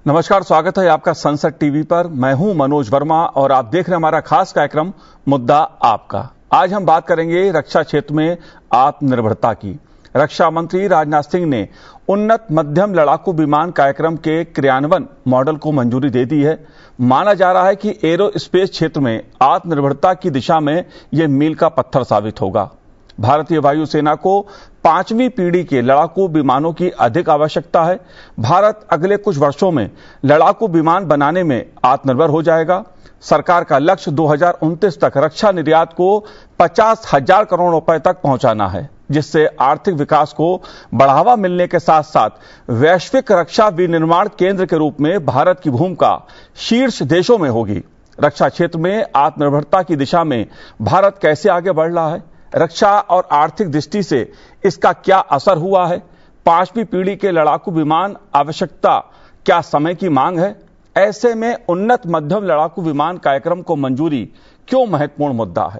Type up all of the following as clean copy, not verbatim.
नमस्कार, स्वागत है आपका संसद टीवी पर। मैं हूं मनोज वर्मा और आप देख रहे हैं हमारा खास कार्यक्रम मुद्दा आपका। आज हम बात करेंगे रक्षा क्षेत्र में आत्मनिर्भरता की। रक्षा मंत्री राजनाथ सिंह ने उन्नत मध्यम लड़ाकू विमान कार्यक्रम के क्रियान्वयन मॉडल को मंजूरी दे दी है। माना जा रहा है कि एरोस्पेस क्षेत्र में आत्मनिर्भरता की दिशा में यह मील का पत्थर साबित होगा। भारतीय वायुसेना को 5वीं पीढ़ी के लड़ाकू विमानों की अधिक आवश्यकता है। भारत अगले कुछ वर्षों में लड़ाकू विमान बनाने में आत्मनिर्भर हो जाएगा। सरकार का लक्ष्य 2029 तक रक्षा निर्यात को 50,000 करोड़ रुपए तक पहुंचाना है, जिससे आर्थिक विकास को बढ़ावा मिलने के साथ साथ वैश्विक रक्षा विनिर्माण केंद्र के रूप में भारत की भूमिका शीर्ष देशों में होगी। रक्षा क्षेत्र में आत्मनिर्भरता की दिशा में भारत कैसे आगे बढ़ रहा है, रक्षा और आर्थिक दृष्टि से इसका क्या असर हुआ है, 5वीं पीढ़ी के लड़ाकू विमान आवश्यकता क्या समय की मांग है, ऐसे में उन्नत मध्यम लड़ाकू विमान कार्यक्रम को मंजूरी क्यों महत्वपूर्ण मुद्दा है।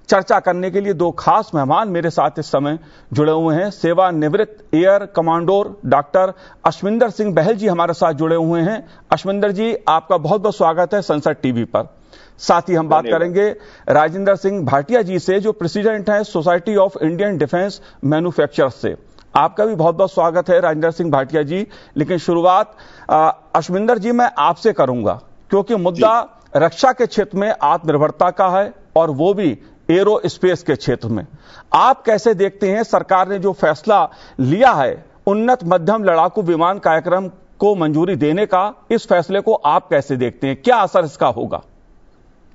चर्चा करने के लिए दो खास मेहमान मेरे साथ इस समय जुड़े हुए हैं। सेवानिवृत्त air commodore doctor Ashwinder Singh Bahl ji हमारे साथ जुड़े हुए हैं। अश्विंदर जी, आपका बहुत बहुत स्वागत है संसद टीवी पर। साथ ही हम बात करेंगे राजेंद्र सिंह भाटिया जी से, जो प्रेसिडेंट हैं society of Indian defence manufacturers से। आपका भी बहुत बहुत स्वागत है राजेंद्र सिंह भाटिया जी। लेकिन शुरुआत अश्विंदर जी मैं आपसे करूंगा, क्योंकि मुद्दा रक्षा के क्षेत्र में आत्मनिर्भरता का है और वो भी एरोस्पेस के क्षेत्र में। आप कैसे देखते हैं सरकार ने जो फैसला लिया है उन्नत मध्यम लड़ाकू विमान कार्यक्रम को मंजूरी देने का, इस फैसले को आप कैसे देखते हैं, क्या असर इसका होगा?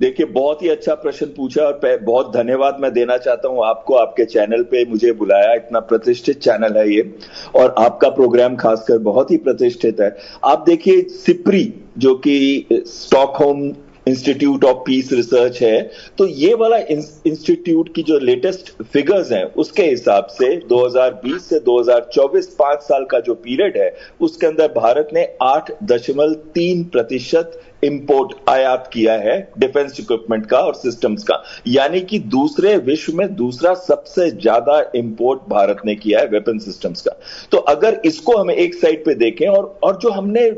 देखिए, बहुत ही अच्छा प्रश्न पूछा और बहुत धन्यवाद मैं देना चाहता हूं आपको, आपके चैनल पे मुझे बुलाया। इतना प्रतिष्ठित चैनल है ये और आपका प्रोग्राम खासकर बहुत ही प्रतिष्ठित है। आप देखिए, सिप्री जो कि Stockholm institute of Peace Research है, तो ये वाला इंस्टीट्यूट की जो लेटेस्ट फिगर्स हैं उसके हिसाब से 2020 से 2024 5 साल का जो पीरियड है उसके अंदर भारत ने 8.3% इंपोर्ट आयात किया है डिफेंस इक्विपमेंट का और सिस्टम्स का, यानी कि दूसरे विश्व में दूसरा सबसे ज्यादा इंपोर्ट भारत ने किया है वेपन सिस्टम्स का। तो अगर इसको हम एक साइड पे देखें और जो हमने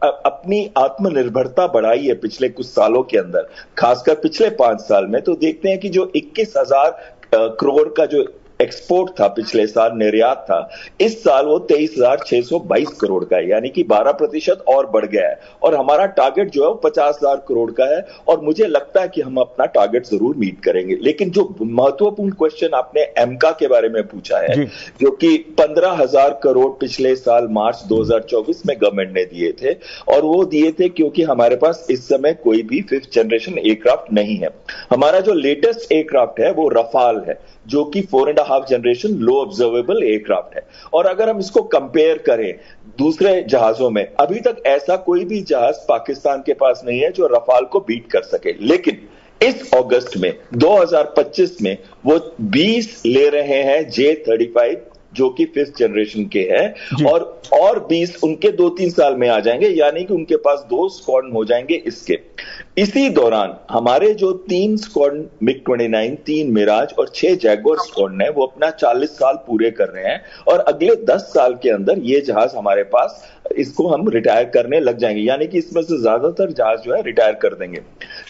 अपनी आत्मनिर्भरता बढ़ाई है पिछले कुछ सालों के अंदर, खासकर पिछले 5 साल में, तो देखते हैं कि जो 21,000 करोड़ का जो एक्सपोर्ट था पिछले साल, निर्यात था, इस साल वो 23,622 करोड़ का है, यानी कि 12% और बढ़ गया है। और हमारा टारगेट जो है वो 50,000 करोड़ का है और मुझे लगता है कि हम अपना टारगेट जरूर मीट करेंगे। लेकिन जो महत्वपूर्ण क्वेश्चन आपने एमका के बारे में पूछा है, जो कि 15,000 करोड़ पिछले साल मार्च 2024 में गवर्नमेंट ने दिए थे, और वो दिए थे क्योंकि हमारे पास इस समय कोई भी 5th जनरेशन एयरक्राफ्ट नहीं है। हमारा जो लेटेस्ट एयरक्राफ्ट है वो रफाल है, जो कि 4.5 जनरेशन लो ऑब्जर्वेबल एयरक्राफ्ट है। और अगर हम इसको कंपेयर करें दूसरे जहाजों में, अभी तक ऐसा कोई भी जहाज पाकिस्तान के पास नहीं है जो रफाल को बीट कर सके। लेकिन इस अगस्त में 2025 में वो 20 ले रहे हैं J-35 जो कि 5th जनरेशन के हैं, और 20 उनके 2-3 साल में आ जाएंगे, यानी कि उनके पास 2 स्क्वाड्रन हो जाएंगे इसके। इसी दौरान हमारे जो 3 स्क्वाड्रन MiG-29, 3 मिराज और 6 जैगुआर स्क्वाड्रन है वो अपना 40 साल पूरे कर रहे हैं और अगले 10 साल के अंदर ये जहाज हमारे पास, इसको हम रिटायर करने लग जाएंगे, यानी कि इसमें से ज्यादातर जहाज जो है रिटायर कर देंगे।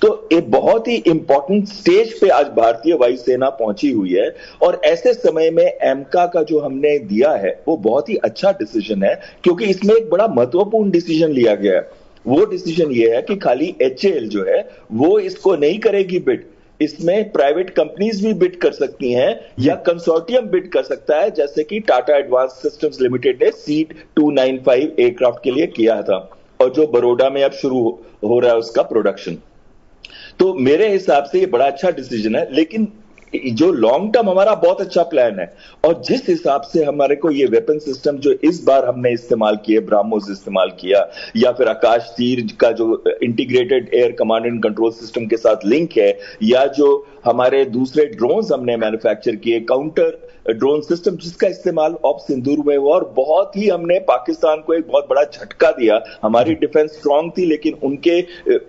तो एक बहुत ही इंपॉर्टेंट स्टेज पे आज भारतीय वायुसेना पहुंची हुई है और ऐसे समय में एमका का जो हमने दिया है वो बहुत ही अच्छा डिसीजन है, क्योंकि इसमें एक बड़ा महत्वपूर्ण डिसीजन लिया गया है। वो डिसीजन ये है कि खाली HAL जो है वो इसको नहीं करेगी बिड, इसमें प्राइवेट कंपनीज भी बिड कर सकती हैं या कंसोर्टियम बिड कर सकता है, जैसे कि टाटा एडवांस सिस्टम्स लिमिटेड ने सीट 295 एयरक्राफ्ट के लिए किया था और जो बड़ौदा में अब शुरू हो रहा है उसका प्रोडक्शन। तो मेरे हिसाब से ये बड़ा अच्छा डिसीजन है। लेकिन जो लॉन्ग टर्म हमारा बहुत अच्छा प्लान है और जिस हिसाब से हमारे को ये वेपन सिस्टम जो इस बार हमने इस्तेमाल किए, ब्राह्मोस इस्तेमाल किया या फिर आकाश तीर का जो integrated air command and control system के साथ लिंक है, या जो हमारे दूसरे ड्रोन्स हमने मैन्युफैक्चर किए, काउंटर ड्रोन सिस्टम जिसका इस्तेमाल ऑप सिंदूर में हुआ, और बहुत ही हमने पाकिस्तान को एक बहुत बड़ा झटका दिया। हमारी डिफेंस स्ट्रांग थी लेकिन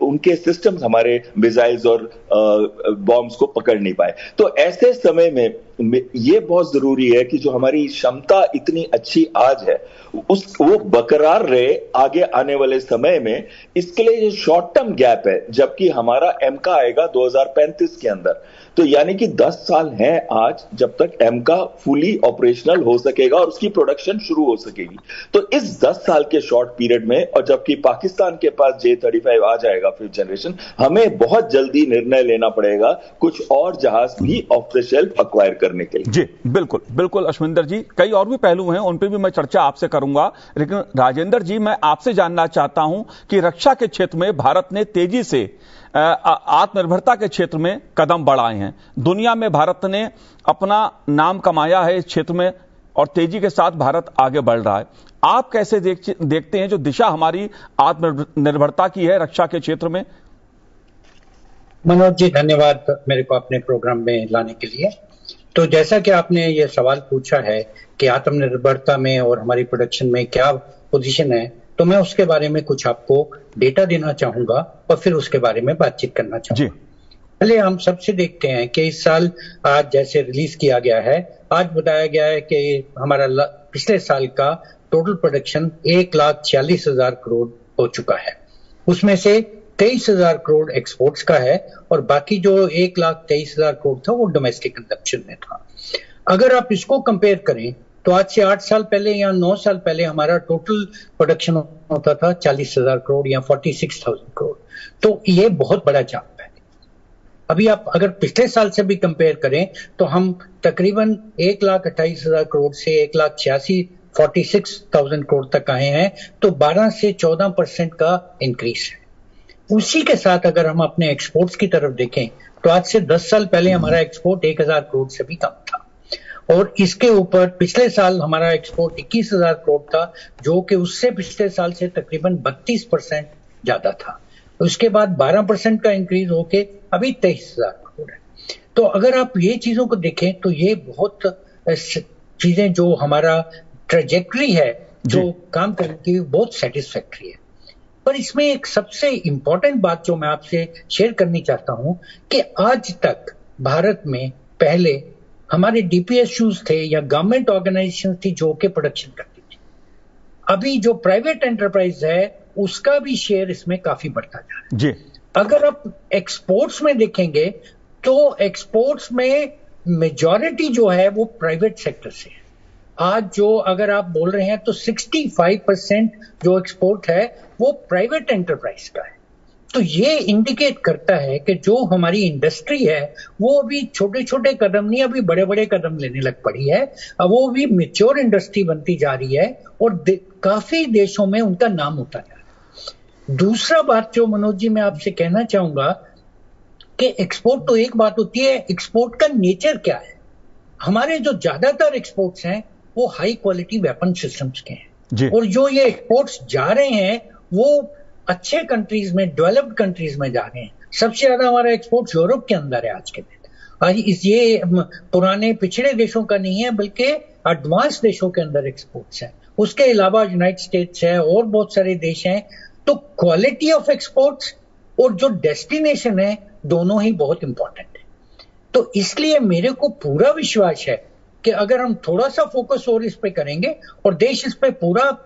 उनके सिस्टम्स हमारे मिसाइल्स और बॉम्ब्स को पकड़ नहीं पाए। तो ऐसे समय में ये बहुत जरूरी है कि जो हमारी क्षमता इतनी अच्छी आज है वो बरकरार रहे आगे आने वाले समय में। इसके लिए ये शॉर्ट टर्म गैप है, जबकि हमारा एमका आएगा 2035 के अंदर। तो यानी कि 10 साल हैं आज जब तक एमका फुली ऑपरेशनल हो सकेगा और उसकी प्रोडक्शन शुरू हो सकेगी। तो इस 10 साल के शॉर्ट पीरियड में, और जबकि पाकिस्तान के पास J-35 आ जाएगा 5th जनरेशन, हमें बहुत जल्दी निर्णय लेना पड़ेगा कुछ और जहाज भी ऑफ द शेल्फ एक्वायर करने के लिए। जी बिल्कुल बिल्कुल अश्विंदर जी, कई और भी पहलू हैं, उन पे भी मैं चर्चा आपसे करूंगा, लेकिन राजेंद्र जी मैं आपसे जानना चाहता हूं कि रक्षा के क्षेत्र में भारत ने तेजी से आत्मनिर्भरता के क्षेत्र में कदम बढ़ाए हैं। दुनिया में भारत ने अपना नाम कमाया है इस क्षेत्र में और तेजी के साथ भारत आगे बढ़ रहा है। आप कैसे देखते हैं जो दिशा हमारी आत्मनिर्भरता की है रक्षा के क्षेत्र में? मनोज जी, धन्यवाद मेरे को अपने प्रोग्राम में लाने के लिए। तो जैसा कि आपने ये सवाल पूछा है कि आत्मनिर्भरता में और हमारी प्रोडक्शन में क्या पोजीशन है, तो मैं उसके बारे में कुछ आपको डेटा देना चाहूंगा और फिर उसके बारे में बातचीत करना चाहूंगा। पहले हम सबसे देखते हैं कि इस साल आज जैसे रिलीज किया गया है, आज बताया गया है कि हमारा पिछले साल का टोटल प्रोडक्शन 1,46,000 करोड़ हो चुका है। उसमें से 23,000 करोड़ एक्सपोर्ट्स का है और बाकी जो 1,23,000 करोड़ था वो डोमेस्टिक कंजप्शन में था। अगर आप इसको कंपेयर करें तो आज से 8 साल पहले या 9 साल पहले हमारा टोटल प्रोडक्शन होता था 40,000 करोड़ या 46,000 करोड़। तो ये बहुत बड़ा जंप है। अभी आप अगर पिछले साल से भी कंपेयर करें तो हम तकरीबन 1,28,000 करोड़ से 1,46,000 करोड़ तक आए हैं, तो 12 से 14% का इंक्रीज है। उसी के साथ अगर हम अपने एक्सपोर्ट्स की तरफ देखें तो आज से 10 साल पहले हमारा एक्सपोर्ट 1,000 करोड़ से भी कम था और इसके ऊपर पिछले साल हमारा एक्सपोर्ट 21,000 करोड़ था, जो कि उससे पिछले साल से तकरीबन 32% ज्यादा था। उसके बाद 12% का इंक्रीज होके अभी 23,000 करोड़ है। तो अगर आप ये चीजों को देखें तो ये बहुत चीजें जो हमारा ट्रेजेक्टरी है जो काम करने की बहुत सेटिस्फैक्ट्री है। पर इसमें एक सबसे इंपॉर्टेंट बात जो मैं आपसे शेयर करनी चाहता हूं कि आज तक भारत में पहले हमारे डीपीएसयूज थे या गवर्नमेंट ऑर्गेनाइजेशन थी जो के प्रोडक्शन करती थी। अभी जो प्राइवेट एंटरप्राइज है उसका भी शेयर इसमें काफी बढ़ता जा रहा है। अगर आप एक्सपोर्ट्स में देखेंगे तो एक्सपोर्ट्स में मेजॉरिटी जो है वो प्राइवेट सेक्टर से है। आज जो अगर आप बोल रहे हैं तो 65% जो एक्सपोर्ट है वो प्राइवेट एंटरप्राइज का है। तो ये इंडिकेट करता है कि जो हमारी इंडस्ट्री है वो अभी छोटे छोटे कदम नहीं, अभी बड़े बड़े कदम लेने लग पड़ी है। अब वो भी मैच्योर इंडस्ट्री बनती जा रही है और काफी देशों में उनका नाम होता जा रहा है। दूसरा बात जो मनोज जी मैं आपसे कहना चाहूंगा कि एक्सपोर्ट तो एक बात होती है, एक्सपोर्ट का नेचर क्या है। हमारे जो ज्यादातर एक्सपोर्ट्स हैं वो हाई क्वालिटी वेपन सिस्टम्स के हैं और जो ये एक्सपोर्ट्स जा रहे हैं वो अच्छे कंट्रीज में, डेवलप्ड कंट्रीज में जा रहे हैं। सबसे ज्यादा हमारा एक्सपोर्ट यूरोप के अंदर है आज के दिन। आज ये पुराने पिछड़े देशों का नहीं है बल्कि एडवांस देशों के अंदर एक्सपोर्ट्स है। उसके अलावा यूनाइटेड स्टेट्स है और बहुत सारे देश हैं। तो क्वालिटी ऑफ एक्सपोर्ट्स और जो डेस्टिनेशन है दोनों ही बहुत इंपॉर्टेंट है। तो इसलिए मेरे को पूरा विश्वास है कि अगर हम थोड़ा सा फोकस और इस पे करेंगे, और देश इस पे पूरा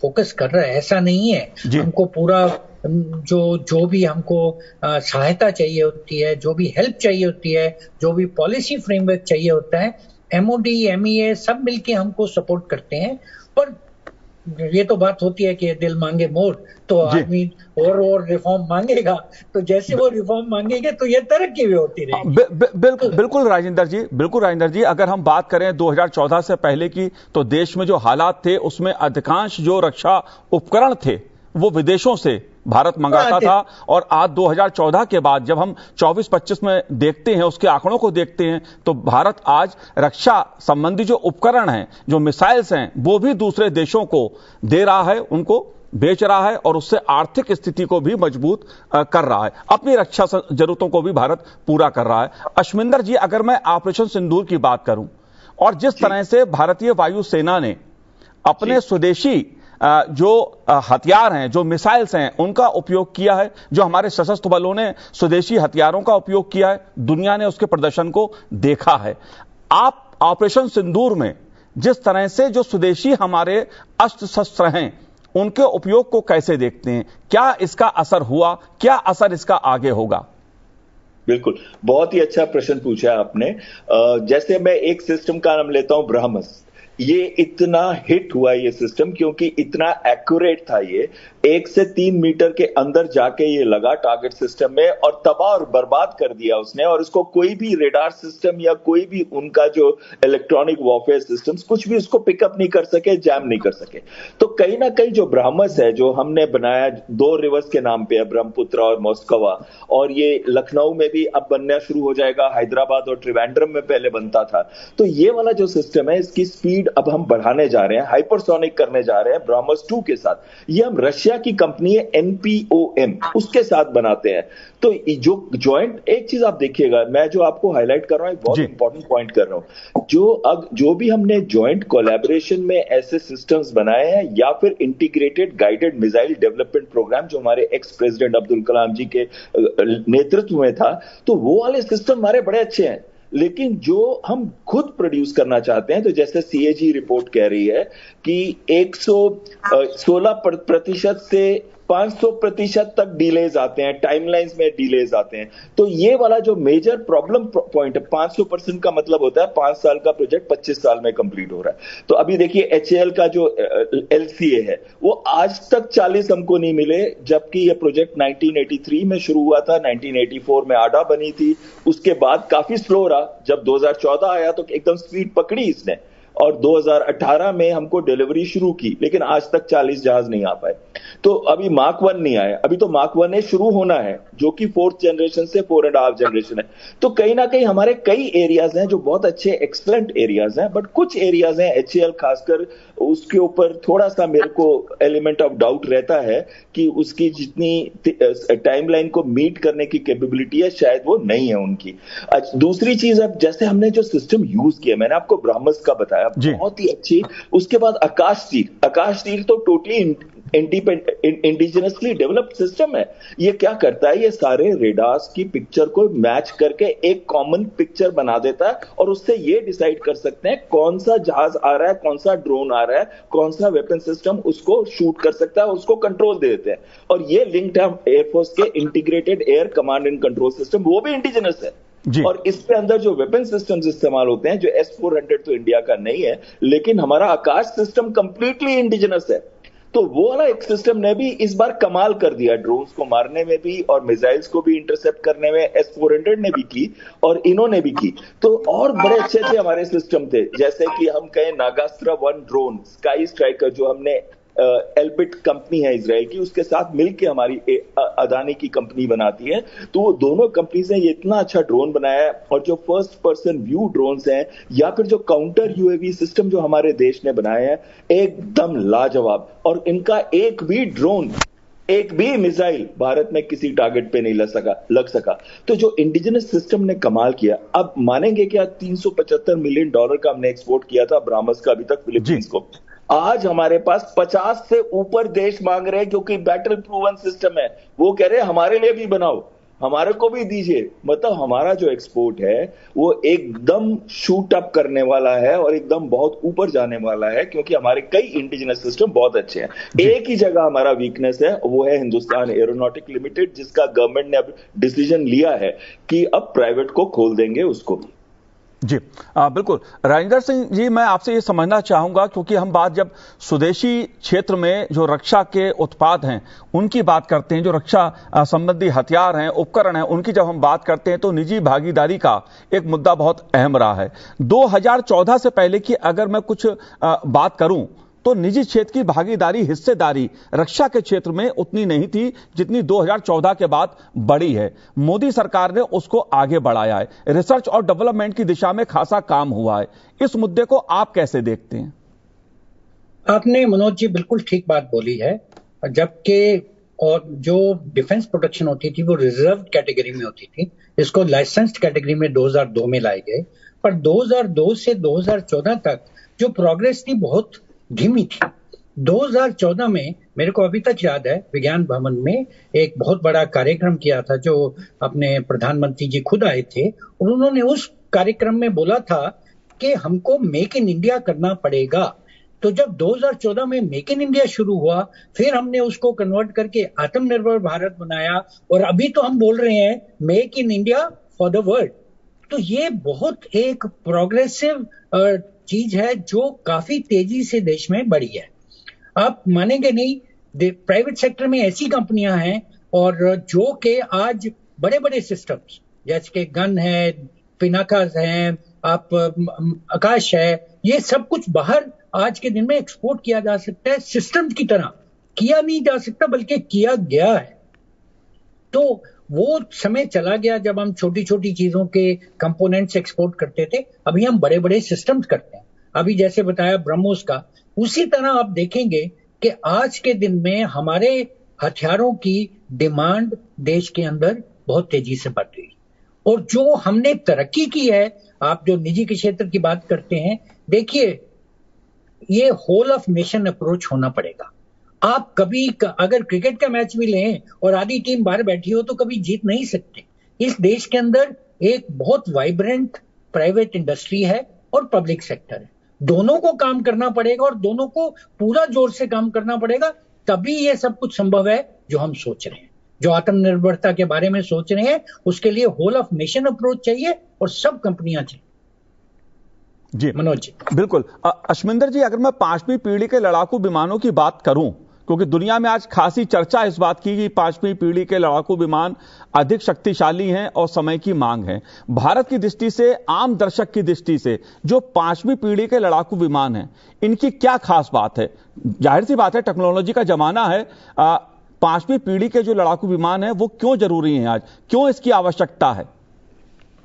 फोकस कर रहा है, ऐसा नहीं है, हमको पूरा जो भी हमको सहायता चाहिए होती है, जो भी हेल्प चाहिए होती है, जो भी पॉलिसी फ्रेमवर्क चाहिए होता है, एमओडी एमईए सब मिलके हमको सपोर्ट करते हैं। पर ये तो बात होती है कि दिल मांगे मोर, तो आदमी और रिफॉर्म मांगेगा, तो जैसे वो रिफॉर्म मांगेंगे तो ये तरक्की भी होती रहेगी। बिल्कुल राजेंद्र जी, अगर हम बात करें 2014 से पहले की तो देश में जो हालात थे उसमें अधिकांश जो रक्षा उपकरण थे वो विदेशों से भारत मंगाता था। और आज 2014 के बाद जब हम 24-25 में देखते हैं, उसके आंकड़ों को देखते हैं, तो भारत आज रक्षा संबंधी जो उपकरण हैं, जो मिसाइल्स हैं, वो भी दूसरे देशों को दे रहा है, उनको बेच रहा है और उससे आर्थिक स्थिति को भी मजबूत कर रहा है। अपनी रक्षा जरूरतों को भी भारत पूरा कर रहा है। अश्विंदर जी, अगर मैं ऑपरेशन सिंदूर की बात करूं और जिस तरह से भारतीय वायुसेना ने अपने स्वदेशी जो हथियार हैं, जो मिसाइल्स हैं, उनका उपयोग किया है, जो हमारे सशस्त्र बलों ने स्वदेशी हथियारों का उपयोग किया है, दुनिया ने उसके प्रदर्शन को देखा है। आप ऑपरेशन सिंदूर में जिस तरह से जो स्वदेशी हमारे अस्त्र शस्त्र हैं उनके उपयोग को कैसे देखते हैं? क्या इसका असर हुआ, क्या असर इसका आगे होगा? बिल्कुल, बहुत ही अच्छा प्रश्न पूछा आपने। जैसे मैं एक सिस्टम का नाम लेता हूं, ब्रह्मस। ये इतना हिट हुआ ये सिस्टम क्योंकि इतना एक्यूरेट था। ये 1 से 3 मीटर के अंदर जाके ये लगा टारगेट सिस्टम में और तबाह और बर्बाद कर दिया उसने। और इसको कोई भी रेडार सिस्टम या कोई भी उनका जो इलेक्ट्रॉनिक वॉरफेयर सिस्टम्स कुछ भी उसको पिकअप नहीं कर सके, जैम नहीं कर सके। तो कहीं ना कहीं जो ब्रह्मस है जो हमने बनाया 2 रिवर्स के नाम पे है, ब्रह्मपुत्र और मोस्कवा, और ये लखनऊ में भी अब बनना शुरू हो जाएगा, हैदराबाद और त्रिवेंद्रम में पहले बनता था। तो ये वाला जो सिस्टम है इसकी स्पीड अब हम बढ़ाने जा रहे हैं, हाइपरसोनिक करने जा रहे हैं ब्रह्मस 2 के साथ। ये हम रशिया की कंपनी है NPOM, उसके साथ बनाते हैं। तो जो जॉइंट, एक चीज आप देखिएगा, मैं जो आपको हाईलाइट कर रहा हूं, एक बहुत इंपॉर्टेंट पॉइंट कर रहा हूं। जो भी हमने जॉइंट कोलैबोरेशन में ऐसे सिस्टम्स बनाए हैं या फिर integrated guided missile development programme जो हमारे एक्स प्रेसिडेंट अब्दुल कलाम जी के नेतृत्व में था, तो वो वाले सिस्टम हमारे बड़े अच्छे हैं। लेकिन जो हम खुद प्रोड्यूस करना चाहते हैं, तो जैसे CAG रिपोर्ट कह रही है कि 116% से 500% तक डिलेज आते हैं, टाइमलाइंस में डिलेज आते हैं। तो ये वाला जो मेजर प्रॉब्लम पॉइंट है, 500% का मतलब होता है 5 साल का प्रोजेक्ट 25 साल में कंप्लीट हो रहा है। तो अभी देखिए HAL का जो LCA है वो आज तक 40 हमको नहीं मिले, जबकि ये प्रोजेक्ट 1983 में शुरू हुआ था, 1984 में आडा बनी थी। उसके बाद काफी स्लो रहा, जब 2014 आया तो एकदम स्पीड पकड़ी इसने और 2018 में हमको डिलीवरी शुरू की, लेकिन आज तक 40 जहाज नहीं आ पाए। तो अभी मार्क 1 नहीं आया, अभी तो मार्क 1 शुरू होना है, जो कि 4th जनरेशन से 4.5 जनरेशन है। तो कहीं ना कहीं हमारे कई एरियाज हैं जो बहुत अच्छे एक्सलेंट एरियाज हैं, बट कुछ एरियाज हैं HAL खासकर, उसके ऊपर थोड़ा सा मेरे को एलिमेंट ऑफ डाउट रहता है कि उसकी जितनी टाइमलाइन को मीट करने की कैपेबिलिटी है शायद वो नहीं है उनकी। दूसरी चीज, अब जैसे हमने जो सिस्टम यूज किया, मैंने आपको ब्रह्मस का बताया, बहुत ही अच्छी। उसके बाद आकाश तीर तो टोटली इंडिजिनसली डेवलप्ड सिस्टम है। ये क्या करता है, ये सारे रेडार्स की पिक्चर को मैच करके एक कॉमन पिक्चर बना देता है और उससे ये डिसाइड कर सकते हैं कौन सा जहाज आ रहा है, कौन सा ड्रोन आ रहा है, कौन सा वेपन सिस्टम उसको शूट कर सकता है, उसको कंट्रोल दे देते हैं। और ये लिंक्ड है एयरफोर्स के integrated air command and control system, वो भी इंडिजिनस है। और इसके अंदर जो वेपन सिस्टम्स इस्तेमाल होते हैं, जो S-400 तो इंडिया का नहीं है, लेकिन हमारा आकाश सिस्टम कंप्लीटली इंडिजिनस है। तो वो वाला एक सिस्टम ने भी इस बार कमाल कर दिया, ड्रोन्स को मारने में भी और मिसाइल्स को भी इंटरसेप्ट करने में S-400 ने भी की और इन्होंने भी की। तो और बड़े अच्छे अच्छे हमारे सिस्टम थे, जैसे कि हम कहें नागास्त्र 1 ड्रोन, स्काई स्ट्राइकर जो हमने एल्बिट कंपनी है इजराइल की, उसके साथ मिलकर हमारी अदानी की कंपनी बनाती है। तो वो दोनों कंपनीज ने ये इतना अच्छा ड्रोन बनाया है। और जो फर्स्ट पर्सन व्यू ड्रोन्स हैं या फिर जो काउंटर UAV सिस्टम जो हमारे देश ने बनाए हैं, एकदम लाजवाब। और इनका एक भी ड्रोन, एक भी मिसाइल भारत में किसी टारगेट पे नहीं लग सका। तो जो इंडिजिनस सिस्टम ने कमाल किया, अब मानेंगे क्या, $375 मिलियन का हमने एक्सपोर्ट किया था ब्रह्मस का अभी तक फिलीपींस को। आज हमारे पास 50 से ऊपर देश मांग रहे हैं, क्योंकि बैटल प्रूवन सिस्टम है। वो कह रहे हैं हमारे लिए भी बनाओ, हमारे को भी दीजिए। मतलब हमारा जो एक्सपोर्ट है वो एकदम शूट अप करने वाला है और एकदम बहुत ऊपर जाने वाला है, क्योंकि हमारे कई इंडिजिनस सिस्टम बहुत अच्छे हैं। एक ही जगह हमारा वीकनेस है, वो है हिंदुस्तान एरोनॉटिक लिमिटेड, जिसका गवर्नमेंट ने अब डिसीजन लिया है कि अब प्राइवेट को खोल देंगे उसको भी। जी बिल्कुल। राजेंद्र सिंह जी, मैं आपसे ये समझना चाहूंगा, क्योंकि हम बात जब स्वदेशी क्षेत्र में जो रक्षा के उत्पाद हैं उनकी बात करते हैं, जो रक्षा संबंधी हथियार हैं, उपकरण हैं, उनकी जब हम बात करते हैं तो निजी भागीदारी का एक मुद्दा बहुत अहम रहा है। 2014 से पहले की अगर मैं कुछ बात करूं तो निजी क्षेत्र की भागीदारी, हिस्सेदारी रक्षा के क्षेत्र में उतनी नहीं थी जितनी 2014 के बाद बढ़ी है। मोदी सरकार ने उसको आगे बढ़ाया है, रिसर्च और डेवलपमेंट की दिशा में खासा काम हुआ है। इस मुद्दे को आप कैसे देखते हैं? आपने मनोज जी बिल्कुल ठीक बात बोली है। जबकि और जो डिफेंस प्रोटेक्शन होती थी वो रिजर्व कैटेगरी में होती थी, इसको लाइसेंस्ड कैटेगरी में 2002 में लाए गए। पर 2002 से 2014 तक जो प्रोग्रेस थी बहुत धीमी थी। 2014 में मेरे को अभी तक याद है, विज्ञान भवन में एक बहुत बड़ा कार्यक्रम किया था, जो अपने प्रधानमंत्री जी खुद आए थे, और उन्होंने उस कार्यक्रम में बोला था कि हमको मेक इन इंडिया करना पड़ेगा। तो जब 2014 में मेक इन इंडिया शुरू हुआ, फिर हमने उसको कन्वर्ट करके आत्मनिर्भर भारत बनाया, और अभी तो हम बोल रहे हैं make in India for the world. तो ये बहुत एक प्रोग्रेसिव चीज है जो काफी तेजी से देश में बढ़ी है। आप मानेंगे नहीं, प्राइवेट सेक्टर में ऐसी कंपनियां हैं और जो कि आज बड़े बड़े सिस्टम्स जैसे कि गन है, पिनाकास है, आप आकाश है, ये सब कुछ बाहर आज के दिन में एक्सपोर्ट किया जा सकता है। सिस्टम की तरह किया नहीं जा सकता बल्कि किया गया है। तो वो समय चला गया जब हम छोटी छोटी चीजों के कंपोनेंट्स एक्सपोर्ट करते थे। अभी हम बड़े बड़े सिस्टम्स करते हैं। अभी जैसे बताया ब्रह्मोस का, उसी तरह आप देखेंगे कि आज के दिन में हमारे हथियारों की डिमांड देश के अंदर बहुत तेजी से बढ़ रही है। और जो हमने तरक्की की है, आप जो निजी के क्षेत्र की बात करते हैं, देखिए ये होल ऑफ नेशन अप्रोच होना पड़ेगा। आप कभी अगर क्रिकेट का मैच भी लें और आधी टीम बाहर बैठी हो तो कभी जीत नहीं सकते। इस देश के अंदर एक बहुत वाइब्रेंट प्राइवेट इंडस्ट्री है और पब्लिक सेक्टर है। दोनों को काम करना पड़ेगा और दोनों को पूरा जोर से काम करना पड़ेगा, तभी ये सब कुछ संभव है जो हम सोच रहे हैं। जो आत्मनिर्भरता के बारे में सोच रहे हैं, उसके लिए होल ऑफ नेशन अप्रोच चाहिए और सब कंपनियां चाहिए। जी मनोज जी, बिल्कुल। अश्विंदर जी, अगर मैं 5वीं पीढ़ी के लड़ाकू विमानों की बात करूं, क्योंकि दुनिया में आज खासी चर्चा इस बात की कि 5वीं पीढ़ी के लड़ाकू विमान अधिक शक्तिशाली हैं और समय की मांग है। भारत की दृष्टि से, आम दर्शक की दृष्टि से, जो 5वीं पीढ़ी के लड़ाकू विमान हैं, इनकी क्या खास बात है? जाहिर सी बात है, टेक्नोलॉजी का जमाना है। 5वीं पीढ़ी के जो लड़ाकू विमान हैं वो क्यों जरूरी हैं आज, क्यों इसकी आवश्यकता है?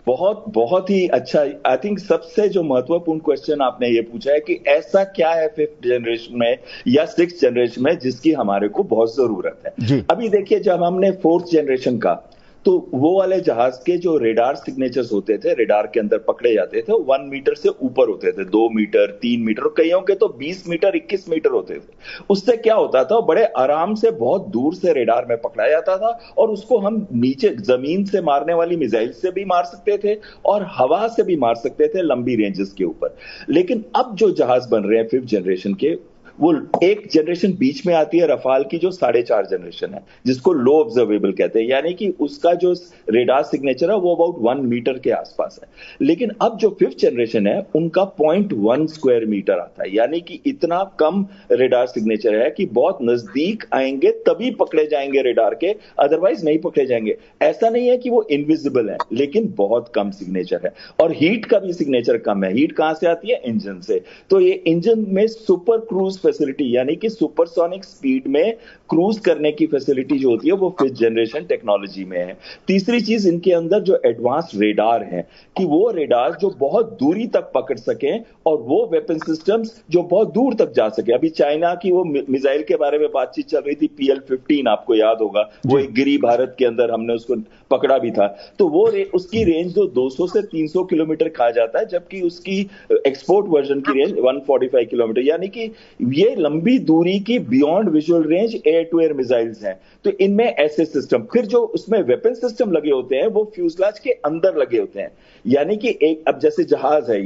बहुत ही अच्छा। आई थिंक सबसे जो महत्वपूर्ण क्वेश्चन आपने ये पूछा है कि ऐसा क्या है 5th जनरेशन में या 6th जनरेशन में जिसकी हमारे को बहुत जरूरत है। अभी देखिए, जब हमने 4th जनरेशन का, तो वो वाले जहाज के जो रेडार सिग्नेचर्स होते थे, रेडार के अंदर पकड़े जाते थे, 1 मीटर से ऊपर होते थे, 2 मीटर, 3 मीटर, कईयों के तो 20 मीटर, 21 मीटर होते थे। उससे क्या होता था, बड़े आराम से बहुत दूर से रेडार में पकड़ा जाता था और उसको हम नीचे जमीन से मारने वाली मिसाइल से भी मार सकते थे और हवा से भी मार सकते थे लंबी रेंजेस के ऊपर। लेकिन अब जो जहाज बन रहे हैं 5th जनरेशन के, वो एक जनरेशन बीच में आती है रफाल की, जो 4.5 जनरेशन है, जिसको लो ऑब्जर्वेबल कहते हैं, यानी कि उसका जो रेडार सिग्नेचर है वो अबाउट 1 मीटर के आसपास है। लेकिन अब जो 5th जनरेशन है, उनका 0.1 स्क्वायर मीटर आता है, यानी कि इतना कम रेडार सिग्नेचर है कि बहुत नजदीक आएंगे तभी पकड़े जाएंगे रेडार के, अदरवाइज नहीं पकड़े जाएंगे। ऐसा नहीं है कि वो इनविजिबल है, लेकिन बहुत कम सिग्नेचर है। और हीट का भी सिग्नेचर कम है। हीट कहां से आती है? इंजन से। तो ये इंजन में सुपर क्रूज फैसिलिटी, यानी कि सुपरसोनिक स्पीड में क्रूज करने की फैसिलिटी जो होती है वो 5th जनरेशन टेक्नोलॉजी में है। तीसरी चीज, इनके अंदर जो एडवांस रेडार है, कि वो रेडार जो बहुत दूरी तक पकड़ सके और वो वेपन सिस्टम्स जो बहुत दूर तक जा सके। अभी चाइना की वो मिसाइल के बारे में बातचीत चल रही थी, PL-15, आपको याद होगा, वो एक गिरी भारत के अंदर हमने उसको पकड़ा भी था। तो वो उसकी रेंज जो 200 से 300 किलोमीटर कहा जाता है, जबकि उसकी एक्सपोर्ट वर्जन की रेंज 145 किलोमीटर, यानी कि ये लंबी दूरी की beyond visual range air to air missiles हैं। तो इनमें ऐसे सिस्टम, फिर जो उसमें वेपन सिस्टम लगे होते हैं वो फ्यूजलाज के अंदर लगे होते हैं, यानी कि एक, अब जैसे जहाज है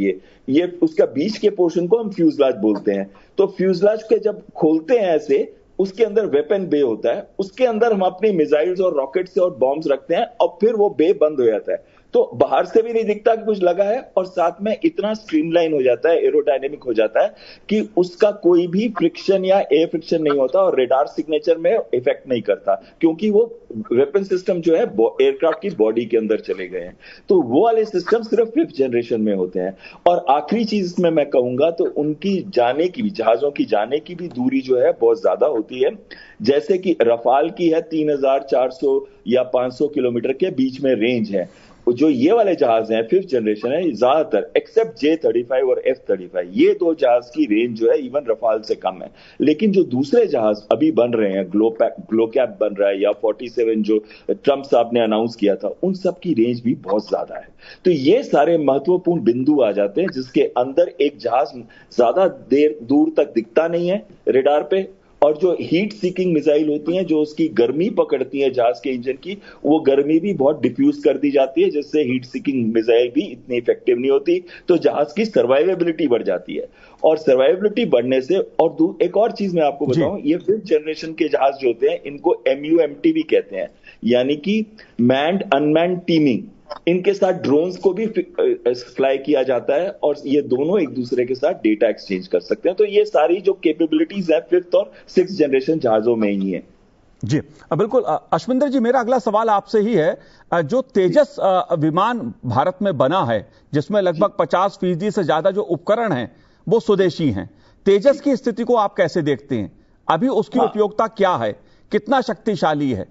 ये उसका बीच के पोर्शन को हम फ्यूजलाज बोलते हैं। तो फ्यूजलाज के जब खोलते हैं ऐसे, उसके अंदर वेपन बे होता है, उसके अंदर हम अपनी मिसाइल्स और रॉकेट्स और बॉम्ब्स रखते हैं और फिर वो बे बंद हो जाता है। तो बाहर से भी नहीं दिखता कि कुछ लगा है, और साथ में इतना स्ट्रीमलाइन हो जाता है, एरोडायनेमिक हो जाता है कि उसका कोई भी फ्रिक्शन या एयर फ्रिक्शन नहीं होता और रेडार सिग्नेचर में इफेक्ट नहीं करता, क्योंकि वो वेपन सिस्टम जो है एयरक्राफ्ट की बॉडी के अंदर चले गए हैं। तो वो वाले सिस्टम सिर्फ 5th जनरेशन में होते हैं। और आखिरी चीज इसमें मैं कहूंगा, तो उनकी जाने की भी, जहाजों की जाने की भी दूरी जो है बहुत ज्यादा होती है। जैसे कि रफाल की है 3400 या 500 किलोमीटर के बीच में रेंज है। जो ये वाले जहाज हैं 5th जनरेशन है, ज्यादातर एक्सेप्ट J-35 और F-35, ये 2 जहाज की रेंज जो है इवन रफाल से कम है। लेकिन जो दूसरे जहाज अभी बन रहे हैं, ग्लोकैप बन रहा है या 47 जो ट्रंप साहब ने अनाउंस किया था, उन सब की रेंज भी बहुत ज्यादा है। तो ये सारे महत्वपूर्ण बिंदु आ जाते हैं जिसके अंदर एक जहाज ज्यादा देर दूर तक दिखता नहीं है रेडार पे, और जो हीट सीकिंग मिसाइल होती हैं, जो उसकी गर्मी पकड़ती है जहाज के इंजन की, वो गर्मी भी बहुत डिफ्यूज कर दी जाती है, जिससे हीट सीकिंग मिसाइल भी इतनी इफेक्टिव नहीं होती, तो जहाज की सर्वाइवेबिलिटी बढ़ जाती है। और सर्वाइवेबिलिटी बढ़ने से, और एक और चीज मैं आपको बताऊं, ये 5th जनरेशन के जहाज जो होते हैं इनको MUMT भी कहते हैं, यानी कि मैन्ड अनमैन्ड टीमिंग। इनके साथ ड्रोन्स को भी फ्लाई किया जाता है और ये दोनों एक दूसरे के साथ डेटा एक्सचेंज कर सकते हैं। तो ये सारी जो कैपेबिलिटीज है 5th और 6th जनरेशन जहाजों में ही है। जी बिल्कुल। अश्विंदर जी, मेरा अगला सवाल आपसे ही है, जो तेजस विमान भारत में बना है, जिसमें लगभग 50% से ज्यादा जो उपकरण हैं वो स्वदेशी हैं, तेजस की स्थिति को आप कैसे देखते हैं? अभी उसकी उपयोगिता क्या है, कितना शक्तिशाली है?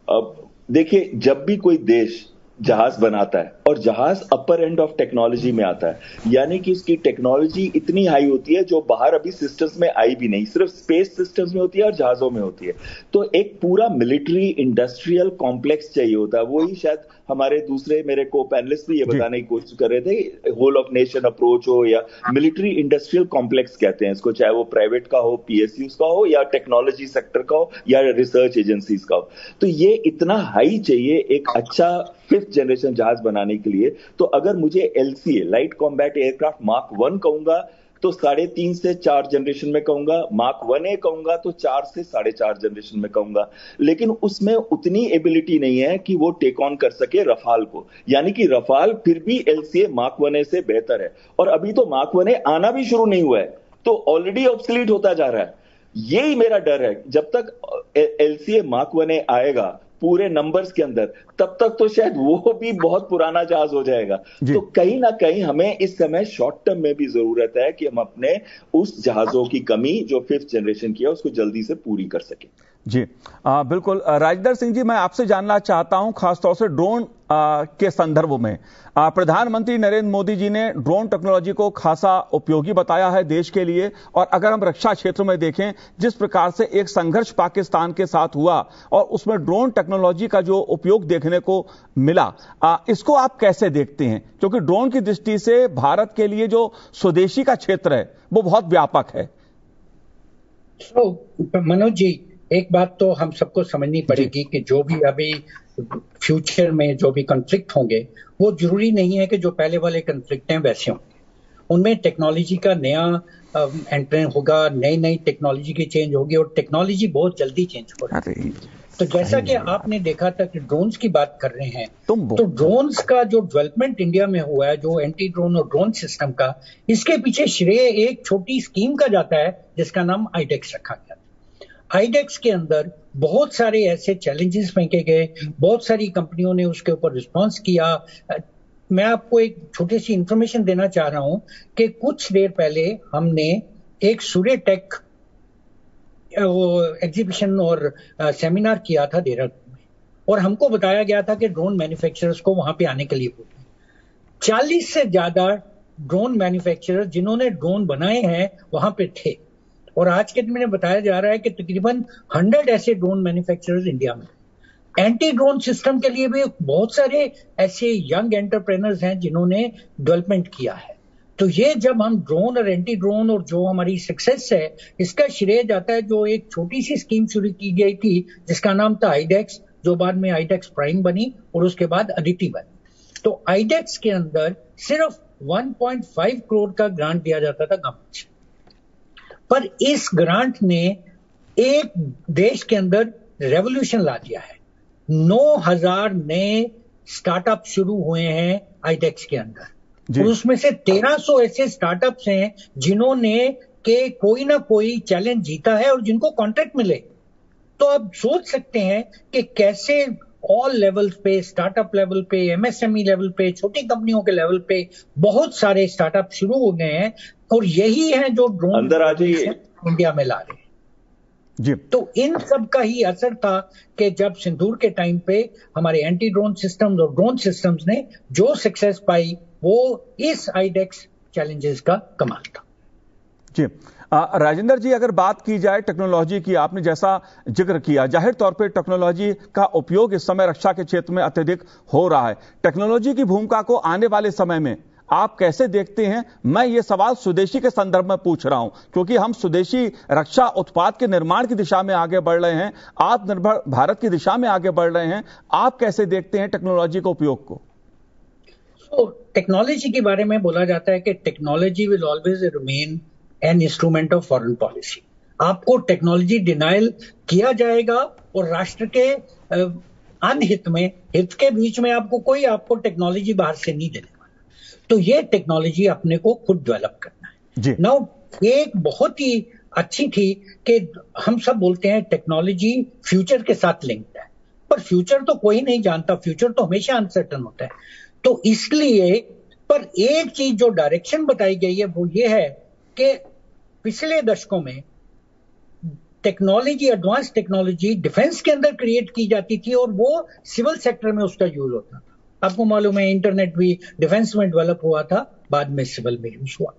अब देखिए, जब भी कोई देश जहाज बनाता है और जहाज अपर एंड ऑफ टेक्नोलॉजी में आता है, यानी कि उसकी टेक्नोलॉजी इतनी हाई होती है जो बाहर अभी सिस्टम्स में आई भी नहीं, सिर्फ स्पेस सिस्टम्स में होती है और जहाजों में होती है, तो एक पूरा मिलिट्री इंडस्ट्रियल कॉम्प्लेक्स चाहिए होता है। वही शायद हमारे दूसरे मेरे को पैनलिस्ट भी ये बताने की कोशिश कर रहे थे, होल ऑफ नेशन अप्रोच हो या मिलिट्री इंडस्ट्रियल कॉम्प्लेक्स कहते हैं इसको, चाहे वो प्राइवेट का हो, PSUs का हो, या टेक्नोलॉजी सेक्टर का हो, या रिसर्च एजेंसीज का हो। तो ये इतना हाई चाहिए एक अच्छा 5th जनरेशन जहाज बनाने के लिए। तो अगर मुझे LCA light combat aircraft mark 1 कहूंगा तो 3.5 से 4 जनरेशन में कहूंगा, मार्क 1A कहूंगा तो 4 से 4.5 जनरेशन में कहूंगा। लेकिन उसमें उतनी एबिलिटी नहीं है कि वो टेक ऑन कर सके रफाल को, यानी कि रफाल फिर भी LCA मार्क 1A से बेहतर है, और अभी तो मार्क 1A आना भी शुरू नहीं हुआ है, तो ऑलरेडी ऑब्सोलीट होता जा रहा है। यही मेरा डर है, जब तक LCA मार्क 1A आएगा पूरे नंबर्स के अंदर, तब तक तो शायद वो भी बहुत पुराना जहाज हो जाएगा। तो कहीं ना कहीं हमें इस समय शॉर्ट टर्म में भी जरूरत है कि हम अपने उस जहाजों की कमी जो 5th जनरेशन की है उसको जल्दी से पूरी कर सके। जी बिल्कुल। राजेंद्र सिंह जी, मैं आपसे जानना चाहता हूं खासतौर से ड्रोन के संदर्भ में, प्रधानमंत्री नरेंद्र मोदी जी ने ड्रोन टेक्नोलॉजी को खासा उपयोगी बताया है देश के लिए, और अगर हम रक्षा क्षेत्र में देखें, जिस प्रकार से एक संघर्ष पाकिस्तान के साथ हुआ और उसमें ड्रोन टेक्नोलॉजी का जो उपयोग देखने को मिला, इसको आप कैसे देखते हैं? क्योंकि ड्रोन की दृष्टि से भारत के लिए जो स्वदेशी का क्षेत्र है वो बहुत व्यापक है। मनोज जी, एक बात तो हम सबको समझनी पड़ेगी कि जो भी अभी फ्यूचर में जो भी कॉन्फ्लिक्ट होंगे, वो जरूरी नहीं है कि जो पहले वाले कॉन्फ्लिक्ट हैं वैसे होंगे। उनमें टेक्नोलॉजी का नया एंट्रेंस होगा, नई टेक्नोलॉजी की चेंज होगी, और टेक्नोलॉजी बहुत जल्दी चेंज हो रही है। तो जैसा कि आपने देखा था कि ड्रोन्स की बात कर रहे हैं, तो ड्रोन्स का जो डेवलपमेंट इंडिया में हुआ है, जो एंटी ड्रोन और ड्रोन सिस्टम का, इसके पीछे श्रेय एक छोटी स्कीम का जाता है जिसका नाम आईडेक्स रखा गया। आईडेक्स के अंदर बहुत सारे ऐसे चैलेंजेस फेंके गए, बहुत सारी कंपनियों ने उसके ऊपर रिस्पांस किया। मैं आपको एक छोटी सी इंफॉर्मेशन देना चाह रहा हूं कि कुछ देर पहले हमने एक सूर्य टेक एग्जीबिशन और सेमिनार किया था देहरादून में, और हमको बताया गया था कि ड्रोन मैन्युफैक्चरर्स को वहां पे आने के लिए बोले। 40 से ज्यादा ड्रोन मैन्युफैक्चरर्स जिन्होंने ड्रोन बनाए हैं वहां पे थे, और आज के दिन में बताया जा रहा है कि तकरीबन 100 ऐसे ड्रोन मैन्युफैक्चरर्स इंडिया में। एंटी ड्रोन सिस्टम के लिए भी बहुत सारे ऐसे यंग एंटरप्रेनर्स हैं जिन्होंने डेवलपमेंट किया है। तो ये जब हम ड्रोन और एंटी ड्रोन और जो हमारी सक्सेस है, इसका श्रेय जाता है जो एक छोटी सी स्कीम शुरू की गई थी जिसका नाम था आईडेक्स, जो बाद में आईडेक्स प्राइम बनी और उसके बाद अदिति बनी। तो आईडेक्स के अंदर सिर्फ 1.5 करोड़ का ग्रांट दिया जाता था गवर्नमेंट से, पर इस ग्रांट ने एक देश के अंदर रेवोल्यूशन ला दिया है। 9,000 नए स्टार्टअप शुरू हुए हैं आईडेक्स के अंदर, और उसमें से 1300 ऐसे स्टार्टअप्स हैं जिन्होंने के कोई ना कोई चैलेंज जीता है और जिनको कॉन्ट्रैक्ट मिले। तो आप सोच सकते हैं कि कैसे ऑल लेवल्स पे, स्टार्टअप लेवल पे, MSME लेवल पे, छोटी कंपनियों के लेवल पे बहुत सारे स्टार्टअप शुरू हो गए हैं, और यही है जो ड्रोन अंदर आ जाइए इंडिया में ला रहे हैं जी। तो इन सब का ही असर था कि जब सिंदूर के टाइम पे हमारे एंटी ड्रोन सिस्टम्स और ड्रोन सिस्टम्स ने जो सक्सेस पाई, वो इस आईडेक्स चैलेंजेस का कमाल था। जी राजेंद्र जी, अगर बात की जाए टेक्नोलॉजी की, आपने जैसा जिक्र किया, जाहिर तौर पे टेक्नोलॉजी का उपयोग इस समय रक्षा के क्षेत्र में अत्यधिक हो रहा है। टेक्नोलॉजी की भूमिका को आने वाले समय में आप कैसे देखते हैं? मैं ये सवाल स्वदेशी के संदर्भ में पूछ रहा हूं, क्योंकि हम स्वदेशी रक्षा उत्पाद के निर्माण की दिशा में आगे बढ़ रहे हैं, आत्मनिर्भर भारत की दिशा में आगे बढ़ रहे हैं। आप कैसे देखते हैं टेक्नोलॉजी के उपयोग को? तो टेक्नोलॉजी के बारे में बोला जाता है कि technology will always remain an instrument of foreign policy. आपको टेक्नोलॉजी डिनाइल किया जाएगा और राष्ट्र के अनहित में, हित के बीच में आपको टेक्नोलॉजी बाहर से नहीं देने वाला। तो ये टेक्नोलॉजी अपने को खुद डेवलप करना है। नाउ एक बहुत ही अच्छी थी कि हम सब बोलते हैं टेक्नोलॉजी फ्यूचर के साथ लिंक्ड है, पर फ्यूचर तो कोई नहीं जानता, फ्यूचर तो हमेशा अनसर्टन होता है। तो इसलिए पर एक चीज जो डायरेक्शन बताई गई है वो ये है कि पिछले दशकों में टेक्नोलॉजी, एडवांस टेक्नोलॉजी डिफेंस के अंदर क्रिएट की जाती थी और वो सिविल सेक्टर में उसका यूज होता था। आपको मालूम है इंटरनेट भी डिफेंस में डेवलप हुआ था, बाद में सिविल में यूज हुआ।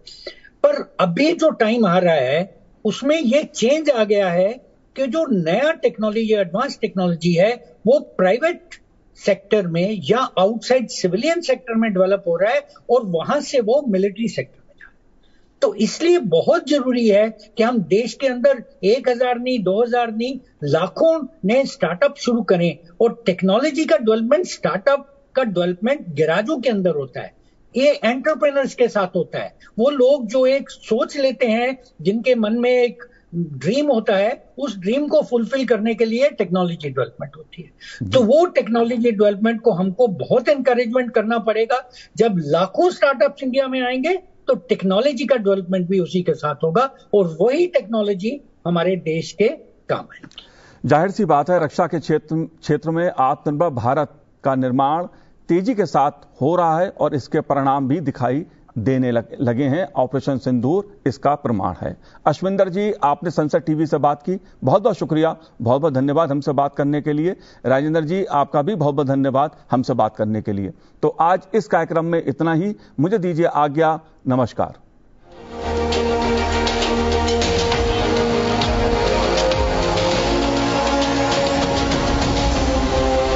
पर अभी जो टाइम आ रहा है उसमें ये चेंज आ गया है कि जो नया टेक्नोलॉजी, एडवांस टेक्नोलॉजी है वो प्राइवेट सेक्टर में या आउटसाइड सिविलियन सेक्टर में डेवलप हो रहा है और वहां से वो मिलिट्री सेक्टर में जा रहा है। तो इसलिए बहुत जरूरी है कि हम देश के अंदर 1000 नहीं, 2000 नहीं, लाखों नए स्टार्टअप शुरू करें। और टेक्नोलॉजी का डेवलपमेंट, स्टार्टअप का डेवलपमेंट गैराजों के अंदर होता है, ये एंटरप्रेन्योर्स के साथ होता है। वो लोग जो एक सोच लेते हैं, जिनके मन में एक ड्रीम होता है, उस ड्रीम को फुलफिल करने के लिए टेक्नोलॉजी डेवलपमेंट होती है। तो वो टेक्नोलॉजी डेवलपमेंट को हमको बहुत एनकरेजमेंट करना पड़ेगा। जब लाखों स्टार्टअप्स इंडिया में आएंगे तो टेक्नोलॉजी का डेवलपमेंट भी उसी के साथ होगा और वही टेक्नोलॉजी हमारे देश के काम आएगी। जाहिर सी बात है, रक्षा के क्षेत्र में आत्मनिर्भर भारत का निर्माण तेजी के साथ हो रहा है और इसके परिणाम भी दिखाई देने लगे हैं। ऑपरेशन सिंदूर इसका प्रमाण है। अश्विंदर जी, आपने संसद टीवी से बात की, बहुत बहुत शुक्रिया, बहुत बहुत धन्यवाद हमसे बात करने के लिए। राजेंद्र जी, आपका भी बहुत बहुत धन्यवाद हमसे बात करने के लिए। तो आज इस कार्यक्रम में इतना ही, मुझे दीजिए आज्ञा, नमस्कार।